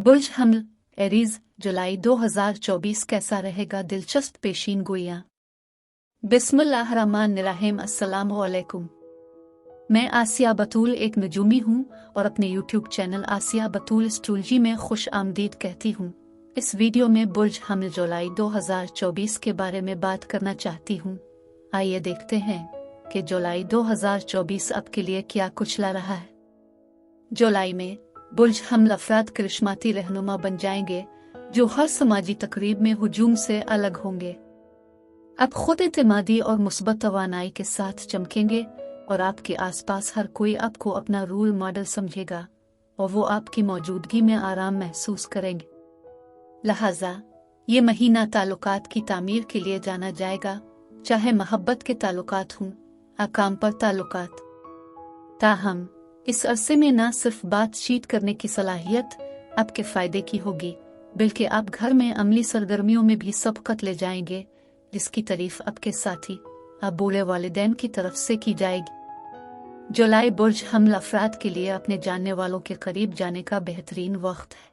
बुर्ज हमल एरीज जुलाई 2024 कैसा रहेगा? दिलचस्प पेशीन गोइयां। बिस्मिल्लाहिर्रहमानिर्रहीम। अस्सलामु अलैकुम। मैं आसिया बतूल एक नजूमी हूँ और अपने यूट्यूब चैनल आसिया बतूल एस्ट्रोलॉजी में खुश आमदीद कहती हूँ। इस वीडियो में बुर्ज हमल जुलाई 2024 के बारे में बात करना चाहती हूँ। आइए देखते हैं कि जुलाई 2024 आपके लिए क्या कुछ ला रहा है। जुलाई में बुर्ज हमल अफराद करिश्माती रहनुमा बन जाएंगे जो हर समाजी तकरीब में हुजूम से अलग होंगे। आप खुद एतमादी और मुस्बत तवानाई के साथ चमकेंगे और आपके आसपास हर कोई आपको अपना रोल मॉडल समझेगा और वो आपकी मौजूदगी में आराम महसूस करेंगे। लिहाजा ये महीना ताल्लुकात की तामीर के लिए जाना जाएगा, चाहे मोहब्बत के ताल्लुकात हों या काम पर ताल्लुकात। ताहम इस अरसे में न सिर्फ बातचीत करने की सलाहियत आपके फायदे की होगी, बल्कि आप घर में अमली सरगर्मियों में भी सबकत ले जाएंगे, जिसकी तारीफ आपके साथी बूढ़े वालिदैन की तरफ से की जाएगी। जुलाई बुर्ज हमल अफराद के लिए अपने जानने वालों के करीब जाने का बेहतरीन वक्त है।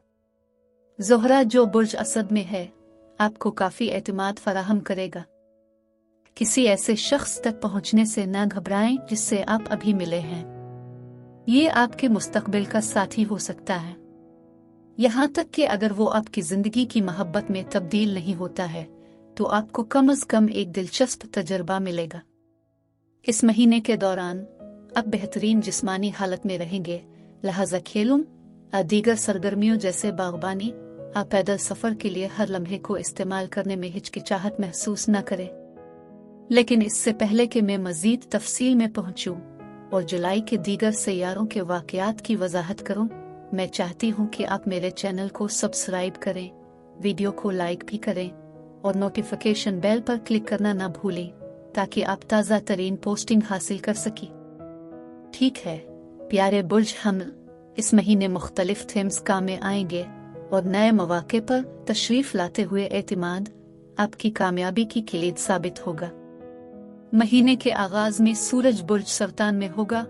ज़ोहरा जो बुर्ज असद में है आपको काफी एतमाद फराहम करेगा। किसी ऐसे शख्स तक पहुंचने से न घबराएं जिससे आप अभी मिले हैं। ये आपके मुस्तकबिल का साथी हो सकता है, यहाँ तक कि अगर वो आपकी जिंदगी की मोहब्बत में तब्दील नहीं होता है तो आपको कम से कम एक दिलचस्प तजर्बा मिलेगा। इस महीने के दौरान आप बेहतरीन जिस्मानी हालत में रहेंगे, लिहाजा खेलों दीगर सरगर्मियों जैसे बागबानी आप पैदल सफर के लिए हर लम्हे को इस्तेमाल करने में हिचकिचाहट महसूस न करें। लेकिन इससे पहले कि मैं मजीद तफसील में पहुंचूं और जुलाई के दीगर सैयारों के वाकयात की वजाहत करूं, मैं चाहती हूं कि आप मेरे चैनल को सब्सक्राइब करें, वीडियो को लाइक भी करें और नोटिफिकेशन बेल पर क्लिक करना ना भूलें ताकि आप ताज़ा तरीन पोस्टिंग हासिल कर सकें। ठीक है प्यारे बुर्ज हमल, इस महीने मुख्तलिफ थीम्स काम में आएंगे और नए मौके पर तशरीफ लाते हुए एतमाद आपकी कामयाबी की किलीद साबित होगा। महीने के आगाज में सूरज बुर्ज सरतान में होगा।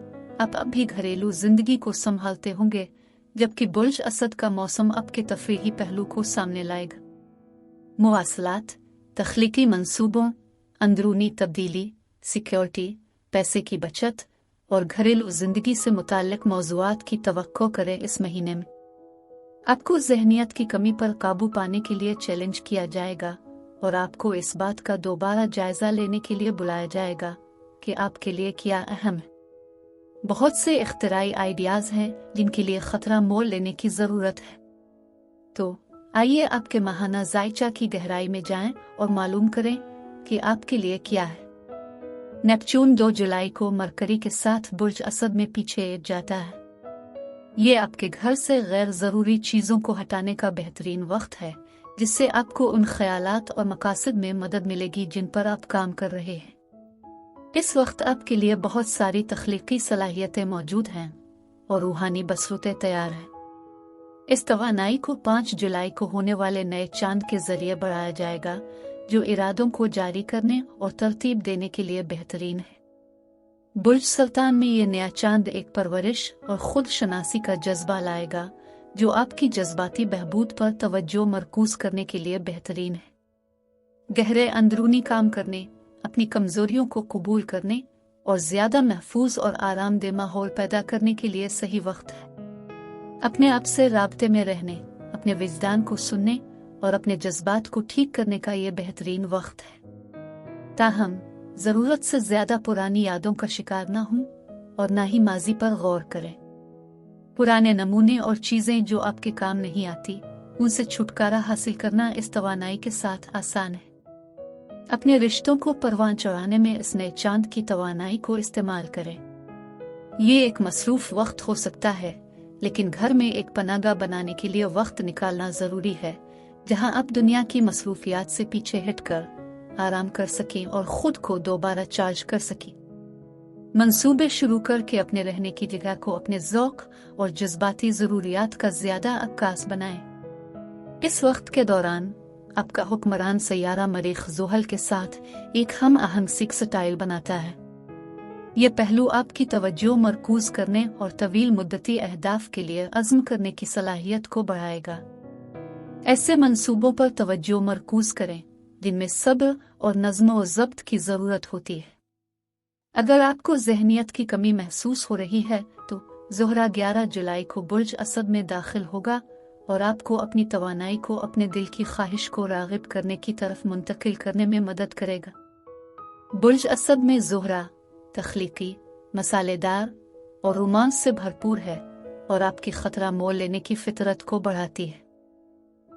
आप अभी घरेलू जिंदगी को संभालते होंगे, जबकि बुर्ज असद का मौसम आपके तफरीही पहलू को सामने लाएगा। मुवासलात, तख्लीकी मंसूबों, अंदरूनी तब्दीली, सिक्योरिटी, पैसे की बचत और घरेलू जिंदगी से मुताल्लिक मौज़ूआत की तवक्को करें। इस महीने में आपको ज़हनियत की कमी पर काबू पाने के लिए चैलेंज किया जाएगा और आपको इस बात का दोबारा जायजा लेने के लिए बुलाया जाएगा कि आपके लिए क्या अहम है। बहुत से इख्तिराई आइडियाज हैं जिनके लिए खतरा मोल लेने की जरूरत है। तो आइए आपके माहाना जायचा की गहराई में जाएं और मालूम करें कि आपके लिए क्या है। नेपच्यून 2 जुलाई को मरकरी के साथ बुर्ज असद में पीछे जाता है। ये आपके घर से गैर जरूरी चीजों को हटाने का बेहतरीन वक्त है, जिससे आपको उन ख्यालात और मकासद में मदद मिलेगी जिन पर आप काम कर रहे हैं। इस वक्त आपके लिए बहुत सारी तख्लीकी सलाहियतें मौजूद हैं और रूहानी बसरतें तैयार हैं। इस तवानाई को 5 जुलाई को होने वाले नए चांद के जरिए बढ़ाया जाएगा, जो इरादों को जारी करने और तरतीब देने के लिए बेहतरीन है। बुर्ज सरतान में ये नया चांद एक परवरिश और खुद शनासी का जज्बा लाएगा, जो आपकी जज्बाती बहबूद पर तवज्जो मरकूज करने के लिए बेहतरीन है। गहरे अंदरूनी काम करने, अपनी कमजोरियों को कबूल करने और ज्यादा महफूज और आरामदेह माहौल पैदा करने के लिए सही वक्त है। अपने आप से राब्ते में रहने, अपने विजदान को सुनने और अपने जज्बात को ठीक करने का ये बेहतरीन वक्त है। ताहम जरूरत से ज्यादा पुरानी यादों का शिकार ना हों और ना ही माजी पर गौर करें। पुराने नमूने और चीजें जो आपके काम नहीं आती, उनसे छुटकारा हासिल करना इस तवानाई के साथ आसान है। अपने रिश्तों को परवान चढ़ाने में इस नए चांद की तवानाई को इस्तेमाल करें। ये एक मसरूफ वक्त हो सकता है, लेकिन घर में एक पनागा बनाने के लिए वक्त निकालना जरूरी है, जहां आप दुनिया की मसरूफियात से पीछे हटकर आराम कर सकें और खुद को दोबारा चार्ज कर सकें। मंसूबे शुरू करके अपने रहने की जगह को अपने ज़ौक़ और जज्बाती ज़रूरियात का ज़्यादा अक्कास बनाएं। इस वक्त के दौरान आपका हुक्मरान सैयारा मरीख ज़ुहल के साथ एक हम आहंग सिक स्टाइल बनाता है। ये पहलू आपकी तवज्जो मरकूज करने और तवील मुद्दती अहदाफ के लिए अज़्म करने की सलाहियत को बढ़ाएगा। ऐसे मंसूबों पर तवज्जो मरकूज करें जिनमें सब्र और नज़्म व ज़ब्त की ज़रूरत होती है। अगर आपको ज़हनियत की कमी महसूस हो रही है तो ज़ोहरा 11 जुलाई को बुर्ज असद में दाखिल होगा और आपको अपनी तवानाई को अपने दिल की ख्वाहिश को राग़िब करने की तरफ मुंतकिल करने में मदद करेगा। बुर्ज असद में ज़ोहरा तख्लीकी, मसालेदार और रोमांस से भरपूर है और आपकी ख़तरा मोल लेने की फितरत को बढ़ाती है।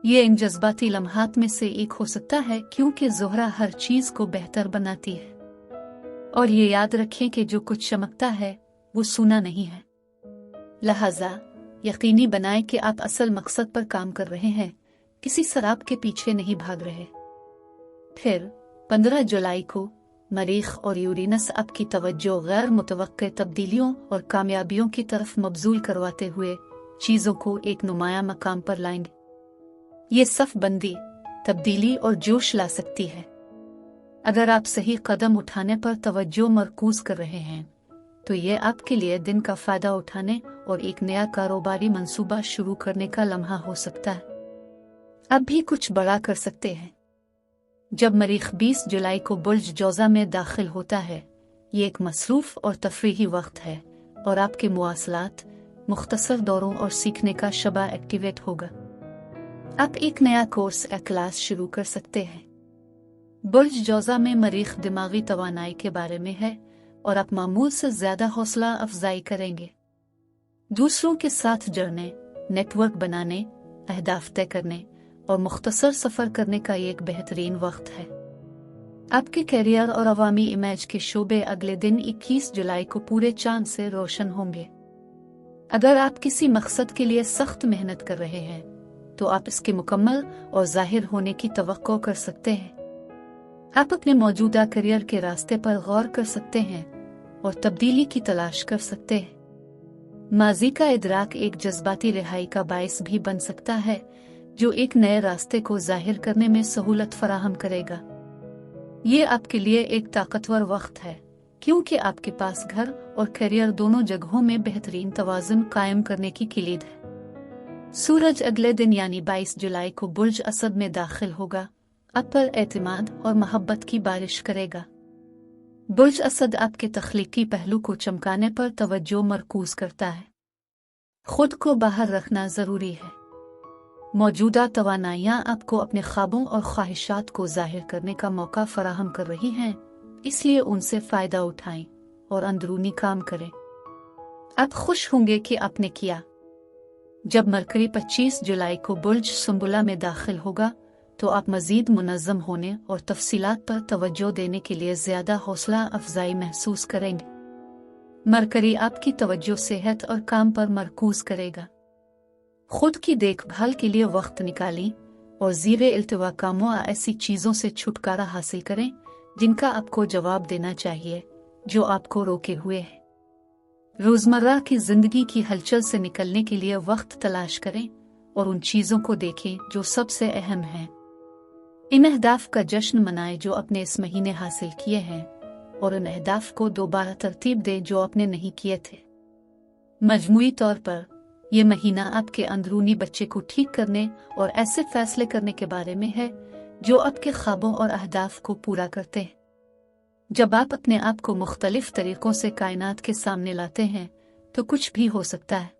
ये इन जज्बाती लम्हात में से एक हो सकता है क्योंकि ज़ोहरा हर चीज़ को बेहतर बनाती है। और ये याद रखें कि जो कुछ चमकता है वो सूना नहीं है। लिहाजा यकीनी बनाएं कि आप असल मकसद पर काम कर रहे हैं, किसी शराब के पीछे नहीं भाग रहे। फिर 15 जुलाई को मरीख और यूरेनस आपकी तवज्जो गैर मुतवक्के तब्दीलियों और कामयाबियों की तरफ मबजूल करवाते हुए चीज़ों को एक नुमाया मकाम पर लाएंगे। ये सफ़बंदी, तब्दीली और जोश ला सकती है। अगर आप सही कदम उठाने पर तवज्जो मरकूज कर रहे हैं तो ये आपके लिए दिन का फ़ायदा उठाने और एक नया कारोबारी मंसूबा शुरू करने का लम्हा हो सकता है। अब भी कुछ बड़ा कर सकते हैं। जब मरीख 20 जुलाई को बुर्ज जौज़ा में दाखिल होता है, ये एक मसरूफ़ और तफरीही वक्त है और आपके मुवासलात, मुख्तसर दौरों और सीखने का शबा एक्टिवेट होगा। आप एक नया कोर्स या क्लास शुरू कर सकते हैं। बुर्ज जौज़ा में मरीख दिमागी तवानाई के बारे में है और आप मामूल से ज़्यादा हौसला अफजाई करेंगे। दूसरों के साथ जुड़ने, नेटवर्क बनाने, अहदाफ तय करने और मुख्तसर सफ़र करने का एक बेहतरीन वक्त है। आपके करियर और अवामी इमेज के शोबे अगले दिन 21 जुलाई को पूरे चांद से रोशन होंगे। अगर आप किसी मकसद के लिए सख्त मेहनत कर रहे हैं तो आप इसके मुकम्मल और जाहिर होने की तवक्को कर सकते हैं। आप अपने मौजूदा करियर के रास्ते पर गौर कर सकते हैं और तब्दीली की तलाश कर सकते हैं। माजी का इदराक एक जज्बाती रिहाई का बायस भी बन सकता है जो एक नए रास्ते को जाहिर करने में सहूलत फराहम करेगा। ये आपके लिए एक ताकतवर वक्त है क्योंकि आपके पास घर और करियर दोनों जगहों में बेहतरीन तवाज़ुन कायम करने की किलीद है। सूरज अगले दिन यानी 22 जुलाई को बुर्ज असद में दाखिल होगा, आप पर एतमाद और मोहब्बत की बारिश करेगा। बुर्ज असद आपके तख्लीकी पहलू को चमकाने पर तवज्जो मरकूज करता है। खुद को बाहर रखना ज़रूरी है। मौजूदा तवानाइयाँ आपको अपने ख्वाबों और ख्वाहिशात को जाहिर करने का मौका फराहम कर रही हैं, इसलिए उनसे फ़ायदा उठाएं और अंदरूनी काम करें। आप खुश होंगे कि आपने किया। जब मरकरी 25 जुलाई को बुर्ज सुंबुला में दाखिल होगा तो आप मज़ीद मुनज़्ज़म होने और तफसीलात पर तवज्जो देने के लिए ज़्यादा हौसला अफजाई महसूस करेंगे। मरकरी आपकी तवज्जो सेहत और काम पर मरकूज करेगा। खुद की देखभाल के लिए वक्त निकालें और ज़ीरे इल्तिवा कामों ऐसी चीज़ों से छुटकारा हासिल करें जिनका आपको जवाब देना चाहिए, जो आपको रोके हुए है। रोज़मर्रा की ज़िंदगी की हलचल से निकलने के लिए वक्त तलाश करें और उन चीज़ों को देखें जो सबसे अहम हैं। इन अहदाफ का जश्न मनाएं जो आपने इस महीने हासिल किए हैं और उन अहदाफ को दोबारा तरतीब दें जो आपने नहीं किए थे। मजमूई तौर पर यह महीना आपके अंदरूनी बच्चे को ठीक करने और ऐसे फैसले करने के बारे में है जो आपके ख्वाबों और अहदाफ को पूरा करते हैं। जब आप अपने आप को मुख्तलिफ तरीकों से कायनात के सामने लाते हैं तो कुछ भी हो सकता है।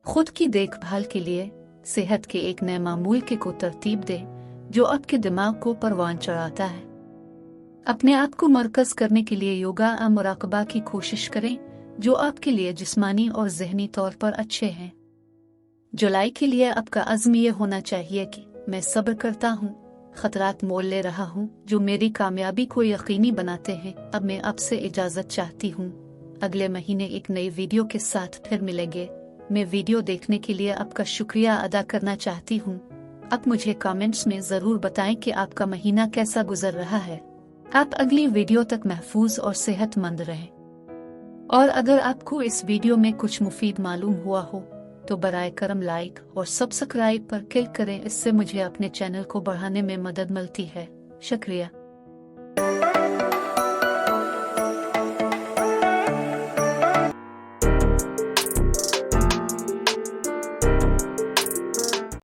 खुद की देखभाल के लिए सेहत के एक नए मामूल को तरतीब दें जो आपके दिमाग को परवान चढ़ाता है। अपने आप को मरकज करने के लिए योगा और मुराकबा की कोशिश करें जो आपके लिए जिस्मानी और ज़हनी तौर पर अच्छे हैं। जुलाई के लिए आपका अज़्म ये होना चाहिए कि मैं सब्र करता हूँ, खतरात मोल ले रहा हूँ जो मेरी कामयाबी को यकीनी बनाते हैं। अब मैं आपसे इजाज़त चाहती हूँ। अगले महीने एक नई वीडियो के साथ फिर मिलेंगे। मैं वीडियो देखने के लिए आपका शुक्रिया अदा करना चाहती हूँ। आप मुझे कमेंट्स में ज़रूर बताएं कि आपका महीना कैसा गुजर रहा है। आप अगली वीडियो तक महफूज और सेहतमंद रहें। और अगर आपको इस वीडियो में कुछ मुफीद मालूम हुआ हो तो बराए करम लाइक और सब्सक्राइब पर क्लिक करें। इससे मुझे अपने चैनल को बढ़ाने में मदद मिलती है। शुक्रिया।